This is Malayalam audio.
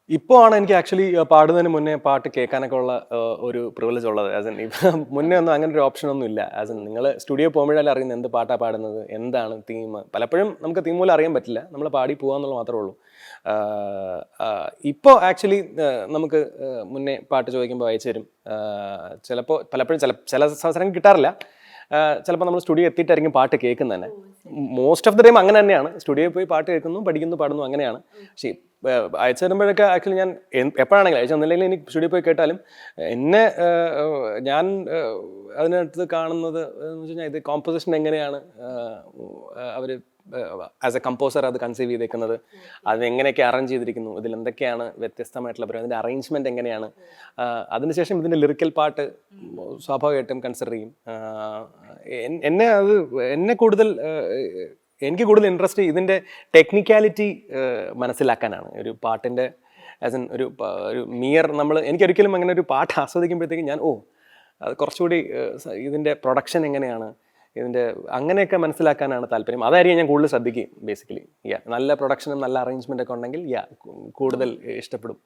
ഇപ്പോൾ ആണ് എനിക്ക് ആക്ച്വലി പാടുന്നതിന് മുന്നേ പാട്ട് കേൾക്കാനൊക്കെ ഉള്ള ഒരു പ്രിവിലേജ് ഉള്ളത്. ആസ് ഇൻ ഇപ്പം മുന്നേ ഒന്നും അങ്ങനെ ഒരു ഓപ്ഷൻ ഒന്നും ഇല്ല. ആസ് ഇൻ നിങ്ങൾ സ്റ്റുഡിയോ പോകുമ്പോഴല്ലേ അറിയുന്നത് എന്ത് പാട്ടാണ് പാടുന്നത്, എന്താണ് തീം. പലപ്പോഴും നമുക്ക് തീം പോലും അറിയാൻ പറ്റില്ല, നമ്മൾ പാടി പോകാന്നുള്ളത് മാത്രമേ ഉള്ളൂ. ഇപ്പോൾ ആക്ച്വലി നമുക്ക് മുന്നേ പാട്ട് ചോദിക്കുമ്പോൾ അയച്ചു തരും. ചിലപ്പോൾ പലപ്പോഴും ചില അവസരം കിട്ടാറില്ല. ചിലപ്പോൾ നമ്മൾ സ്റ്റുഡിയോ എത്തിയിട്ടായിരിക്കും പാട്ട് കേൾക്കുന്നത് തന്നെ. മോസ്റ്റ് ഓഫ് ദ ടൈം അങ്ങനെ തന്നെയാണ്. സ്റ്റുഡിയോയിൽ പോയി പാട്ട് കേൾക്കുന്നു, പഠിക്കുന്നു, പാടുന്നു, അങ്ങനെയാണ്. പക്ഷേ അയച്ചു തരുമ്പോഴൊക്കെ ആക്ച്വലി ഞാൻ എപ്പോഴാണെങ്കിലും അയച്ചു തന്നില്ലെങ്കിൽ എനിക്ക് സ്റ്റുഡിയോ പോയി കേട്ടാലും എന്നെ ഞാൻ അതിനകത്ത് കാണുന്നത് എന്ന് വെച്ച് കഴിഞ്ഞാൽ ഇത് കോമ്പോസിഷൻ എങ്ങനെയാണ് അവർ ആസ് എ കമ്പോസർ അത് കൺസീവ് ചെയ്തേക്കുന്നത്, അതെങ്ങനെയൊക്കെ അറേഞ്ച് ചെയ്തിരിക്കുന്നു, ഇതിൽ എന്തൊക്കെയാണ് വ്യത്യസ്തമായിട്ടുള്ള പരിപാടി, അതിൻ്റെ അറേഞ്ച്മെൻറ്റ് എങ്ങനെയാണ്. അതിനുശേഷം ഇതിൻ്റെ ലിറിക്കൽ പാട്ട് സ്വാഭാവികമായിട്ടും കൺസിഡർ ചെയ്യും. എന്നെ കൂടുതൽ എനിക്ക് കൂടുതൽ ഇൻട്രസ്റ്റ് ഇതിൻ്റെ ടെക്നിക്കാലിറ്റി മനസ്സിലാക്കാനാണ്. ഒരു പാട്ടിൻ്റെ ആസ് എൻ ഒരു മിയർ എനിക്കൊരിക്കലും അങ്ങനെ ഒരു പാട്ട് ആസ്വദിക്കുമ്പോഴത്തേക്കും ഞാൻ അത് കുറച്ചുകൂടി ഇതിൻ്റെ പ്രൊഡക്ഷൻ എങ്ങനെയാണ്, ഇതിൻ്റെ അങ്ങനെയൊക്കെ മനസ്സിലാക്കാനാണ് താല്പര്യം. അതായിരിക്കും ഞാൻ കൂടുതൽ ശ്രദ്ധിക്കും ബേസിക്കലി. നല്ല പ്രൊഡക്ഷനും നല്ല അറേഞ്ച്മെൻ്റ് ഒക്കെ ഉണ്ടെങ്കിൽ കൂടുതൽ ഇഷ്ടപ്പെടും.